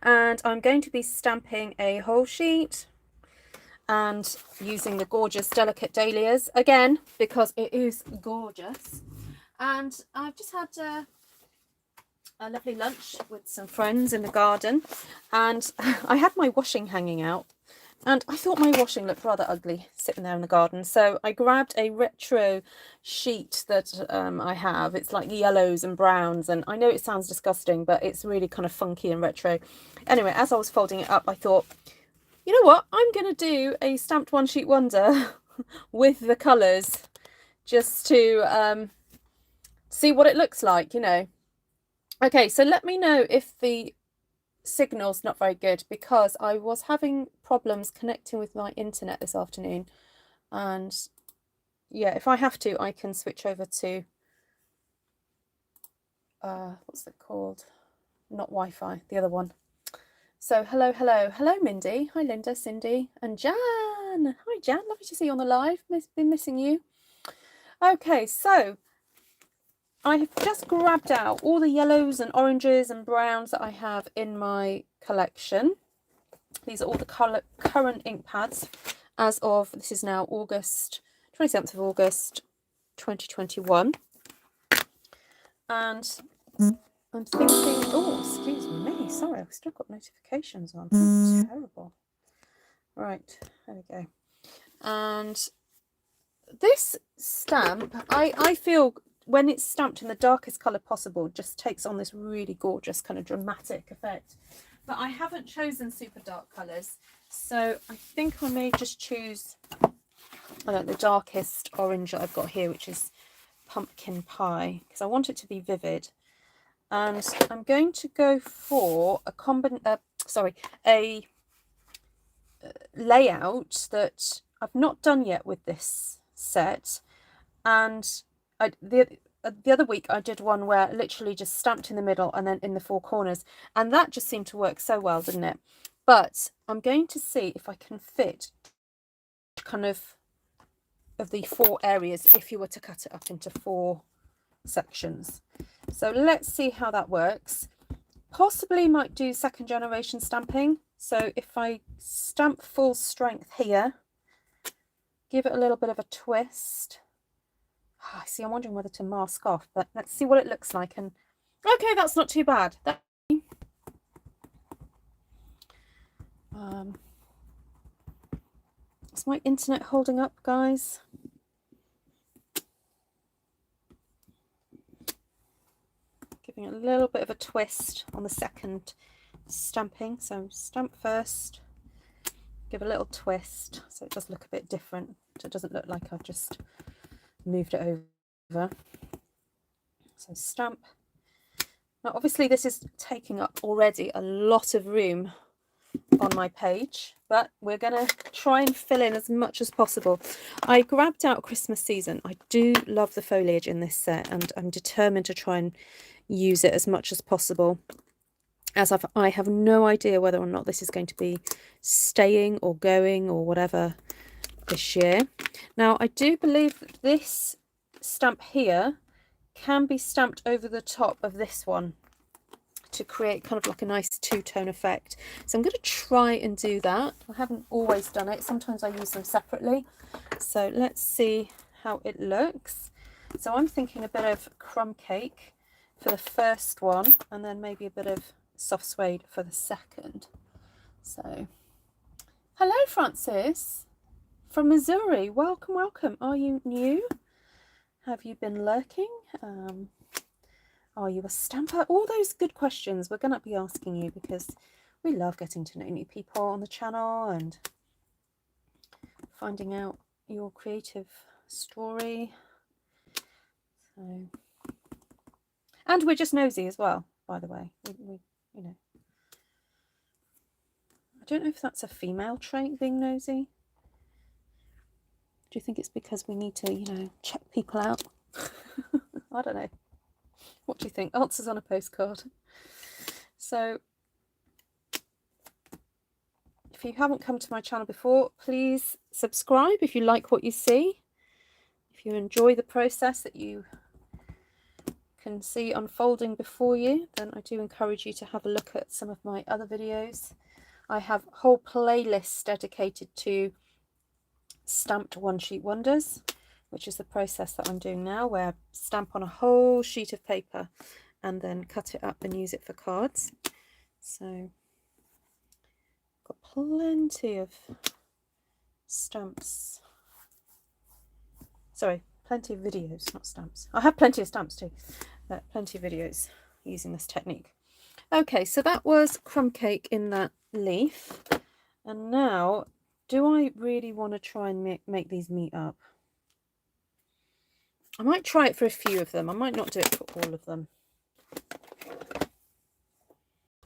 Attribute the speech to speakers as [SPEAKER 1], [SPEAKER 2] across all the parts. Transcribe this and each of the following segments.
[SPEAKER 1] and I'm going to be stamping a whole sheet and using the gorgeous delicate dahlias again because it is gorgeous. And I've just had a lovely lunch with some friends in the garden, and I had my washing hanging out, and I thought my washing looked rather ugly sitting there in the garden, so I grabbed a retro sheet that I have. It's like yellows and browns, and I know it sounds disgusting, but it's really kind of funky and retro. Anyway, as I was folding it up, I thought, you know what, I'm going to do a stamped one sheet wonder with the colours just to see what it looks like, you know. Okay, so let me know if the signal's not very good, because I was having problems connecting with my internet this afternoon, and yeah, if I have to, I can switch over to what's it called, not Wi-Fi, the other one. So hello Mindy, hi Linda, Cindy and Jan. Hi Jan, lovely to see you on the live, been missing you. Okay, so I have just grabbed out all the yellows and oranges and browns that I have in my collection. These are all the current ink pads as of, this is now August, 27th of August 2021. And I'm thinking, oh, excuse me, sorry, I've still got notifications on. That's terrible. Right, there we go. And this stamp, I feel, when it's stamped in the darkest colour possible, just takes on this really gorgeous kind of dramatic effect. But I haven't chosen super dark colours, so I think I may just choose, I don't know, the darkest orange that I've got here, which is pumpkin pie, because I want it to be vivid. And I'm going to go for a layout that I've not done yet with this set. And the other week I did one where I literally just stamped in the middle and then in the four corners, and that just seemed to work so well, didn't it? But I'm going to see if I can fit kind of the four areas if you were to cut it up into four sections. So let's see how that works. Possibly might do second generation stamping. So if I stamp full strength here, give it a little bit of a twist. See, I'm wondering whether to mask off, but let's see what it looks like. And okay, that's not too bad. Is my internet holding up, guys? Giving it a little bit of a twist on the second stamping. So stamp first, give a little twist so it does look a bit different, so it doesn't look like I've just moved it over. So stamp. Now obviously this is taking up already a lot of room on my page, but we're going to try and fill in as much as possible. I grabbed out Christmas season. I do love the foliage in this set, and I'm determined to try and use it as much as possible, as I have no idea whether or not this is going to be staying or going or whatever this year. Now I do believe that this stamp here can be stamped over the top of this one to create kind of like a nice two-tone effect. So I'm going to try and do that. I haven't always done it. Sometimes I use them separately. So let's see how it looks. So I'm thinking a bit of crumb cake for the first one, and then maybe a bit of soft suede for the second. So hello Francis from Missouri, welcome. Are you new? Have you been lurking? Are you a stamper? All those good questions we're going to be asking you, because we love getting to know new people on the channel and finding out your creative story. So, and we're just nosy as well, by the way. We you know, I don't know if that's a female trait, being nosy. Do you think it's because we need to, you know, check people out? I don't know. What do you think? Answers on a postcard. So if you haven't come to my channel before, please subscribe if you like what you see. If you enjoy the process, that you can see unfolding before you, then I do encourage you to have a look at some of my other videos. I have whole playlists dedicated to stamped one sheet wonders, which is the process that I'm doing now, where I stamp on a whole sheet of paper and then cut it up and use it for cards. So got plenty of stamps, sorry, plenty of videos, not stamps. I have plenty of stamps too, but plenty of videos using this technique. Okay, so that was crumb cake in that leaf, and now do I really want to try and make these meet up? I might try it for a few of them. I might not do it for all of them.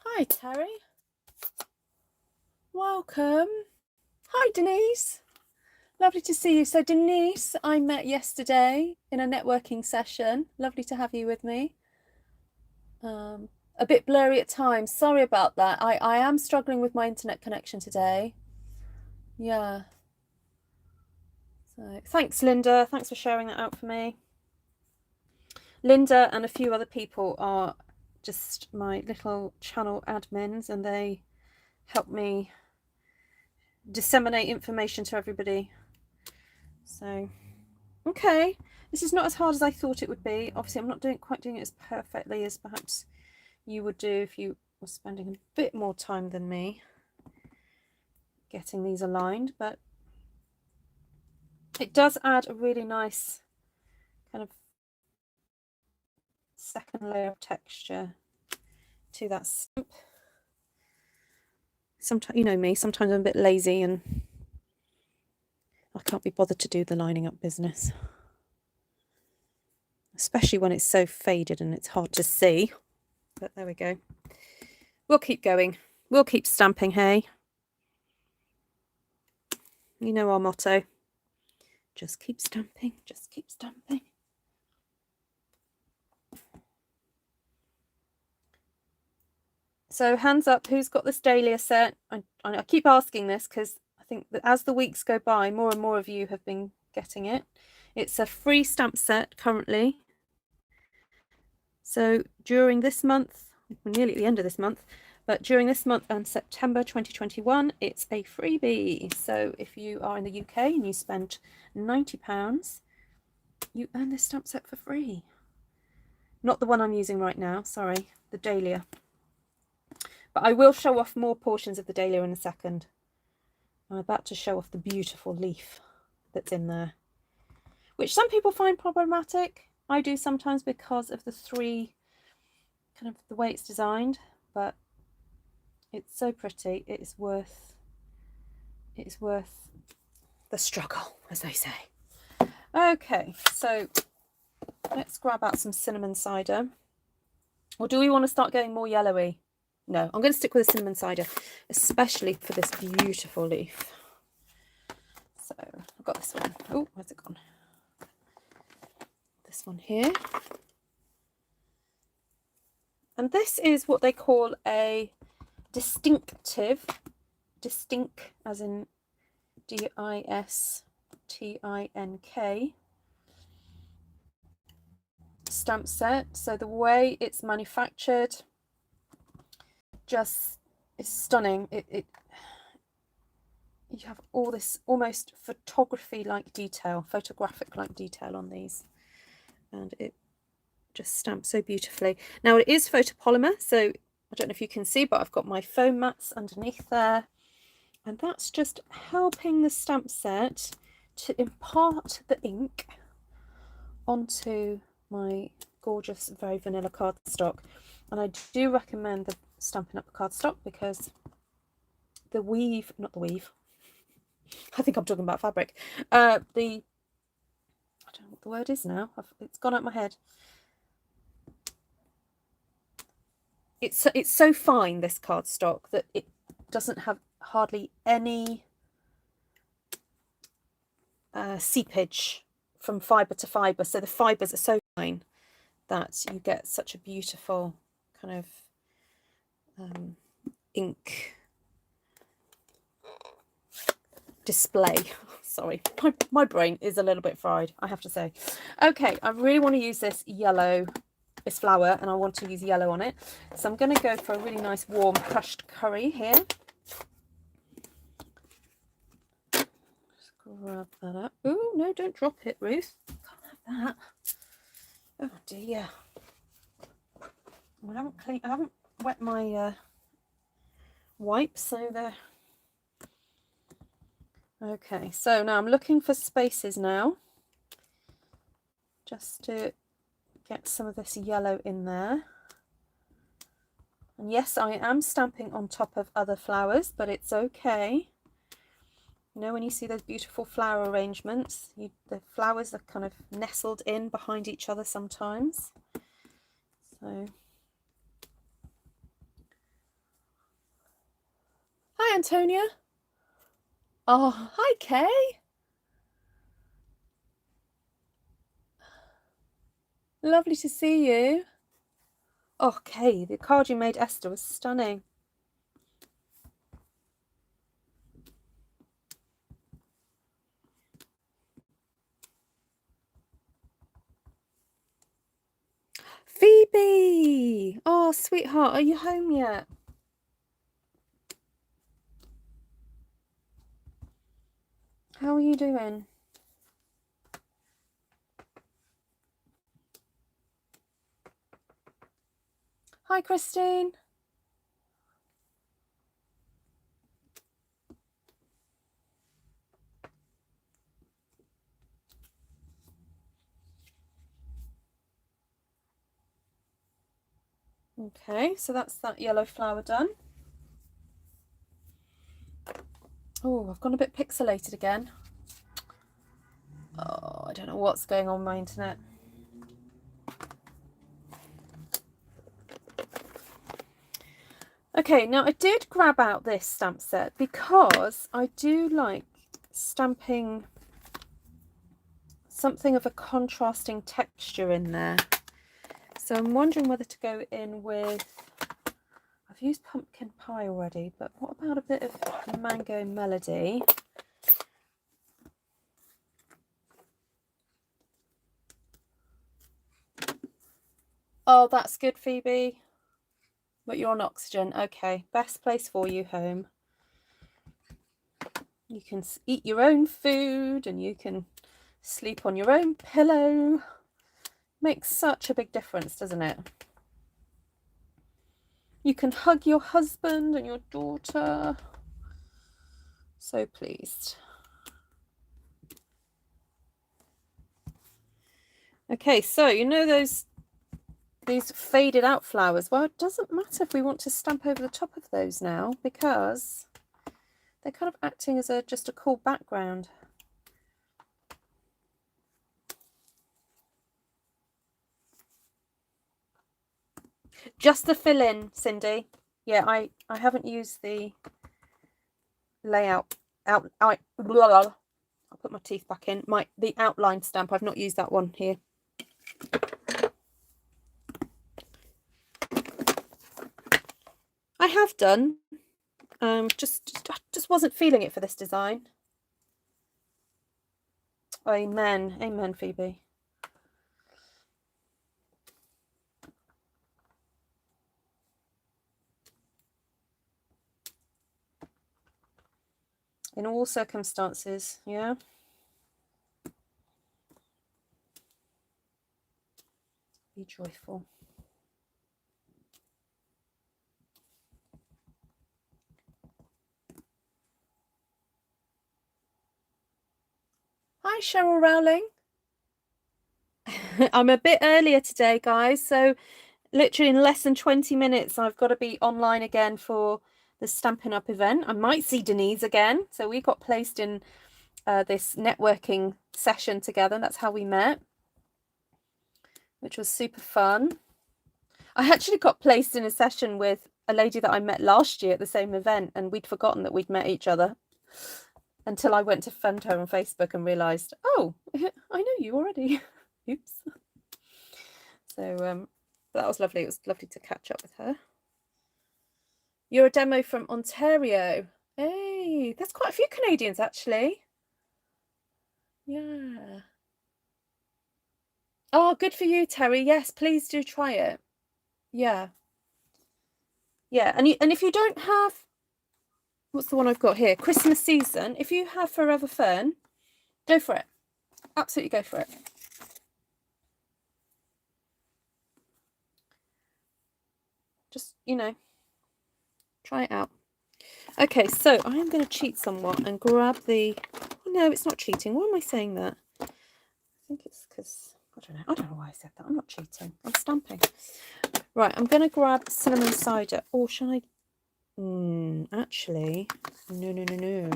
[SPEAKER 1] Hi, Terry. Welcome. Hi, Denise. Lovely to see you. So Denise, I met yesterday in a networking session. Lovely to have you with me. A bit blurry at times. Sorry about that. I am struggling with my internet connection today. Yeah. So thanks, Linda. Thanks for sharing that out for me. Linda and a few other people are just my little channel admins, and they help me disseminate information to everybody. So, okay. This is not as hard as I thought it would be. Obviously, I'm not quite doing it as perfectly as perhaps you would do if you were spending a bit more time than me getting these aligned, but it does add a really nice kind of second layer of texture to that stamp. Sometimes, you know me, sometimes I'm a bit lazy and I can't be bothered to do the lining up business, especially when it's so faded and it's hard to see. But there we go. We'll keep going. We'll keep stamping, hey? You know our motto. Just keep stamping. Just keep stamping. So hands up, who's got this Dahlia set? I keep asking this because I think that as the weeks go by, more and more of you have been getting it. It's a free stamp set currently. So during this month, we're nearly at the end of this month, but during this month and September 2021, it's a freebie. So if you are in the UK and you spend £90, you earn this stamp set for free. Not the one I'm using right now, sorry, the Dahlia. But I will show off more portions of the Dahlia in a second. I'm about to show off the beautiful leaf that's in there, which some people find problematic. I do sometimes because of the three, kind of the way it's designed, but it's so pretty. It's worth the struggle, as they say. Okay, so let's grab out some cinnamon cider. Or do we want to start going more yellowy? No, I'm going to stick with the cinnamon cider, especially for this beautiful leaf. So I've got this one. Oh, where's it gone? This one here. And this is what they call a distinctive, distinct as in D-I-S-T-I-N-K stamp set. So the way it's manufactured just is stunning. You have all this almost photography-like detail, photographic-like detail on these, and it just stamps so beautifully. Now it is photopolymer, so I don't know if you can see, but I've got my foam mats underneath there, and that's just helping the stamp set to impart the ink onto my gorgeous, very vanilla cardstock. And I do recommend the Stampin' Up cardstock because the weave, not the weave, I think I'm talking about fabric. I don't know what the word is now. It's gone out my head. It's so fine, this cardstock, that it doesn't have hardly any seepage from fibre to fibre. So the fibres are so fine that you get such a beautiful kind of ink display. Sorry, my brain is a little bit fried, I have to say. Okay, I really want to use this yellow this flower and I want to use yellow on it. So I'm going to go for a really nice warm crushed curry here. Just grab that up. Oh, no, don't drop it, Ruth. Can't have that. Oh dear. I haven't wet my wipes, so they're okay. So now I'm looking for spaces now, just to get some of this yellow in there. And yes, I am stamping on top of other flowers, but it's okay. You know, when you see those beautiful flower arrangements, the flowers are kind of nestled in behind each other sometimes. So, hi Antonia. Oh, hi Kay. Lovely to see you. Oh, Kay, the card you made Esther was stunning. Phoebe! Oh, sweetheart, are you home yet? How are you doing? Hi, Christine. Okay, so that's that yellow flower done. Oh, I've gone a bit pixelated again. Oh, I don't know what's going on with my internet. Okay, now I did grab out this stamp set because I do like stamping something of a contrasting texture in there. So I'm wondering whether to go in with, I've used pumpkin pie already, but what about a bit of mango melody? Oh, that's good, Phoebe. But you're on oxygen. Okay, best place for you, home. You can eat your own food and you can sleep on your own pillow. Makes such a big difference, doesn't it? You can hug your husband and your daughter. So pleased. Okay, so you know these faded out flowers? Well, it doesn't matter if we want to stamp over the top of those now, because they're kind of acting as just a cool background. Just the fill in, Cindy. Yeah, I haven't used the layout I'll put my teeth back in. The outline stamp, I've not used that one here. I have done. Just wasn't feeling it for this design. Amen. Amen, Phoebe. In all circumstances, yeah. Be joyful. Hi, Cheryl Rowling. I'm a bit earlier today, guys, so literally in less than 20 minutes I've got to be online again for the Stampin' Up event. I might see Denise again. So we got placed in this networking session together. That's how we met, which was super fun. I actually got placed in a session with a lady that I met last year at the same event, and we'd forgotten that we'd met each other until I went to friend her on Facebook and realised, oh, I know you already. Oops. So that was lovely. It was lovely to catch up with her. You're a demo from Ontario. Hey, there's quite a few Canadians actually. Yeah. Oh, good for you, Terry. Yes, please do try it. Yeah. Yeah, and if you don't have, what's the one I've got here? Christmas season. If you have Forever Fern, go for it. Absolutely go for it. Just, you know, try it out. Okay, so I am going to cheat somewhat and grab the... Oh, no, it's not cheating. Why am I saying that? I think it's because... I don't know why I said that. I'm not cheating. I'm stamping. Right, I'm going to grab cinnamon cider. Or shall I... actually, no.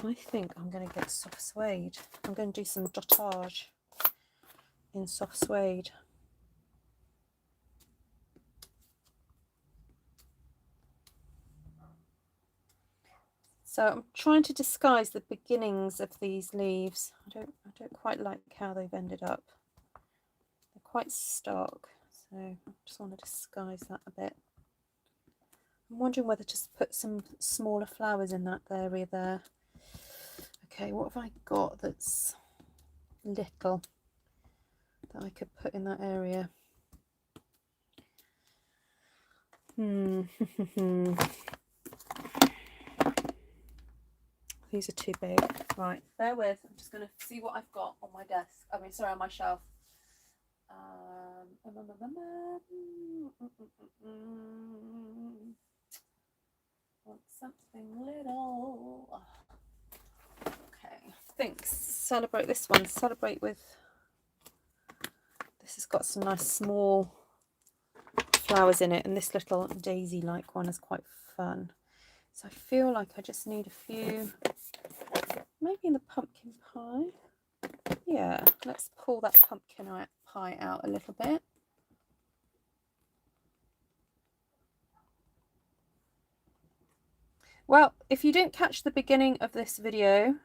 [SPEAKER 1] I think I'm going to get soft suede. I'm going to do some dotage in soft suede. So I'm trying to disguise the beginnings of these leaves. I don't quite like how they've ended up. They're quite stark, so I just want to disguise that a bit. I'm wondering whether to put some smaller flowers in that area there. Okay, what have I got that's little that I could put in that area? These are too big. Right, bear with. I'm just going to see what I've got on my desk. I mean, sorry, on my shelf. Want something little. Okay, I think celebrate this one. Celebrate with... This has got some nice small flowers in it, and this little daisy-like one is quite fun. So I feel like I just need a few, maybe in the pumpkin pie. Yeah, let's pull that pumpkin pie out a little bit. Well, if you didn't catch the beginning of this video,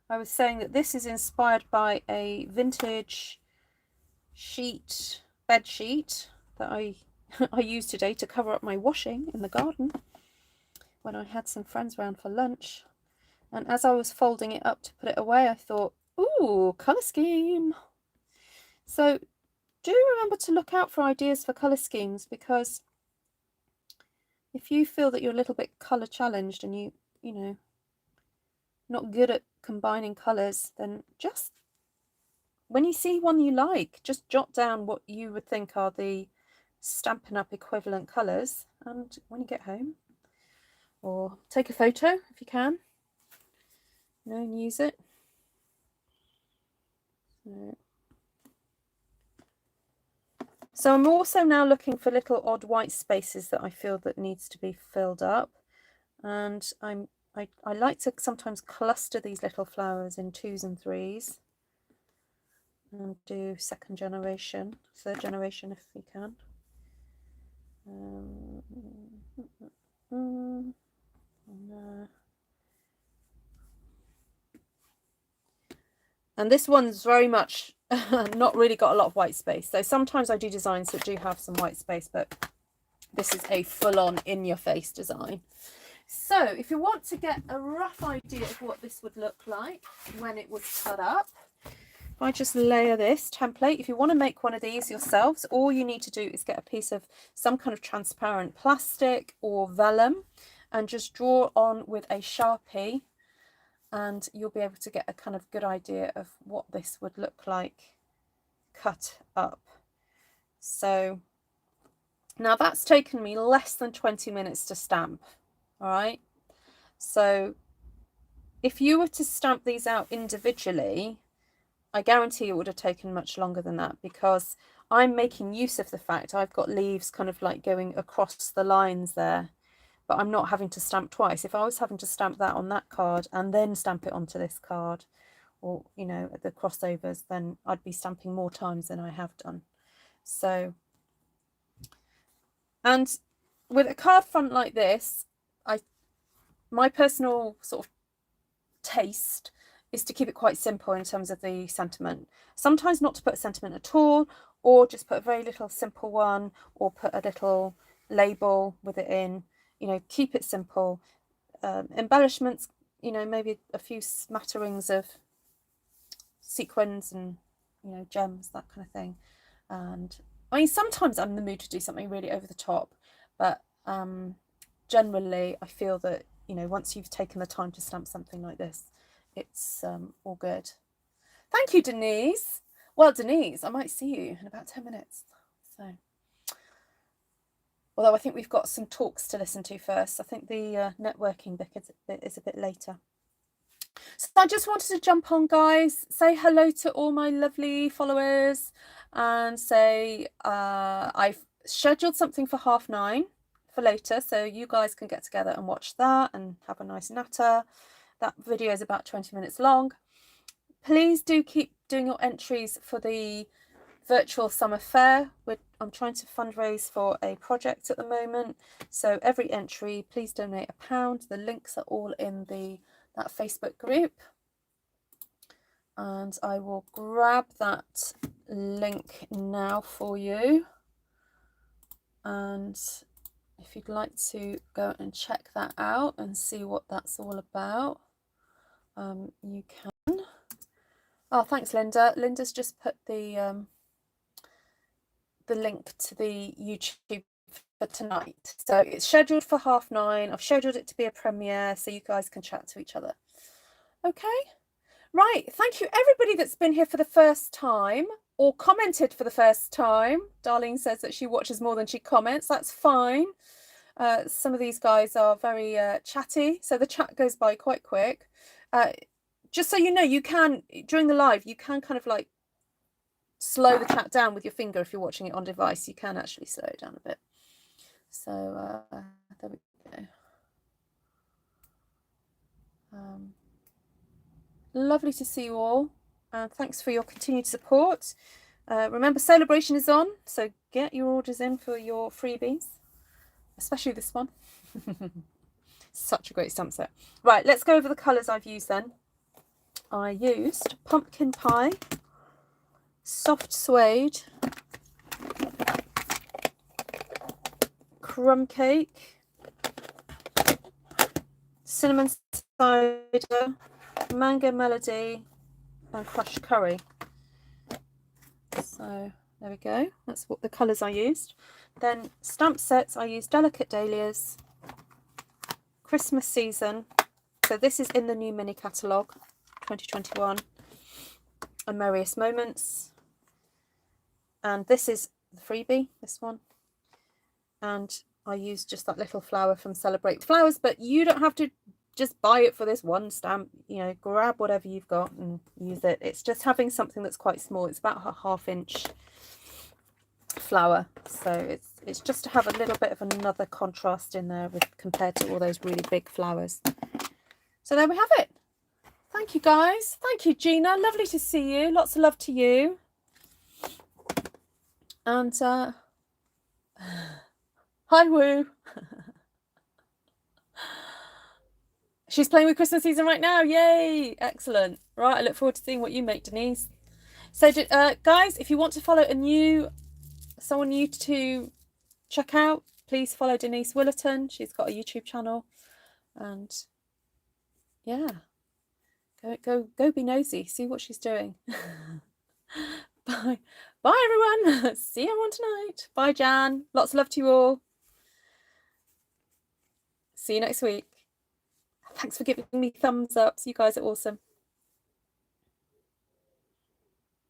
[SPEAKER 1] I was saying that this is inspired by a vintage bed sheet that I used today to cover up my washing in the garden when I had some friends round for lunch. And as I was folding it up to put it away, I thought, ooh, colour scheme. So do remember to look out for ideas for colour schemes, because if you feel that you're a little bit colour challenged and you know, not good at combining colours, then just, when you see one you like, just jot down what you would think are the Stampin' Up equivalent colours, and when you get home, or take a photo if you can, you know, and use it. So I'm also now looking for little odd white spaces that I feel that needs to be filled up, and I like to sometimes cluster these little flowers in 2s and 3s and do second generation, third generation if we can. And this one's very much not really got a lot of white space. So sometimes I do designs that do have some white space, but this is a full-on in-your-face design. So if you want to get a rough idea of what this would look like when it was cut up, if I just layer this template, if you want to make one of these yourselves, all you need to do is get a piece of some kind of transparent plastic or vellum and just draw on with a Sharpie, and you'll be able to get a kind of good idea of what this would look like cut up. So now that's taken me less than 20 minutes to stamp. All right, so if you were to stamp these out individually, I guarantee it would have taken much longer than that, because I'm making use of the fact I've got leaves kind of like going across the lines there, but I'm not having to stamp twice. If I was having to stamp that on that card and then stamp it onto this card, or, you know, the crossovers, then I'd be stamping more times than I have done. So, and with a card front like this, my personal sort of taste is to keep it quite simple in terms of the sentiment. Sometimes not to put a sentiment at all, or just put a very little simple one, or put a little label with it in. You know, keep it simple. Embellishments, you know, maybe a few smatterings of sequins and you know, gems, that kind of thing. And I mean, sometimes I'm in the mood to do something really over the top, but generally I feel that, you know, once you've taken the time to stamp something like this, it's all good. Thank you, Denise. Well, Denise, I might see you in about 10 minutes. So, although I think we've got some talks to listen to first. I think the networking bit is a bit later. So I just wanted to jump on, guys, say hello to all my lovely followers, and say I've scheduled something for 9:30 for later, so you guys can get together and watch that and have a nice natter. That video is about 20 minutes long. Please do keep doing your entries for the virtual summer fair. I'm trying to fundraise for a project at the moment, so every entry, please donate £1. The links are all in that Facebook group, and I will grab that link now for you, and if you'd like to go and check that out and see what that's all about, you can. Oh, thanks, Linda. Linda's just put the link to the YouTube for tonight. So it's scheduled for 9:30. I've scheduled it to be a premiere so you guys can chat to each other. Okay, right. Thank you, everybody that's been here for the first time or commented for the first time. Darlene says that she watches more than she comments. That's fine. Some of these guys are very chatty, so the chat goes by quite quick. Just so you know, you can, during the live, you can kind of like slow the chat down with your finger. If you're watching it on device, you can actually slow it down a bit. So there we go. Lovely to see you all, and thanks for your continued support. Remember, celebration is on, so get your orders in for your freebies, especially this one. Such a great stamp set. Right, let's go over the colours I've used then. I used pumpkin pie, soft suede, crumb cake, cinnamon cider, mango melody, and crushed curry. So there we go. That's what the colours I used. Then stamp sets, I used Delicate Dahlias, Christmas Season. So this is in the new mini catalogue 2021, and Merriest Moments. And this is the freebie, this one. And I used just that little flower from Celebrate Flowers, but you don't have to just buy it for this one stamp. You know, grab whatever you've got and use it. It's just having something that's quite small. It's about a 1/2 inch flower, so it's just to have a little bit of another contrast in there with compared to all those really big flowers. So there we have it. Thank you, guys. Thank you, Gina. Lovely to see you. Lots of love to you. And hi, Woo. She's playing with Christmas Season right now. Yay! Excellent. Right, I look forward to seeing what you make, Denise. So, guys, if you want to follow someone new to check out, please follow Denise Willerton. She's got a YouTube channel, and yeah, go be nosy, see what she's doing. Bye everyone. See everyone tonight. Bye, Jan. Lots of love to you all. See you next week. Thanks for giving me thumbs ups. You guys are awesome.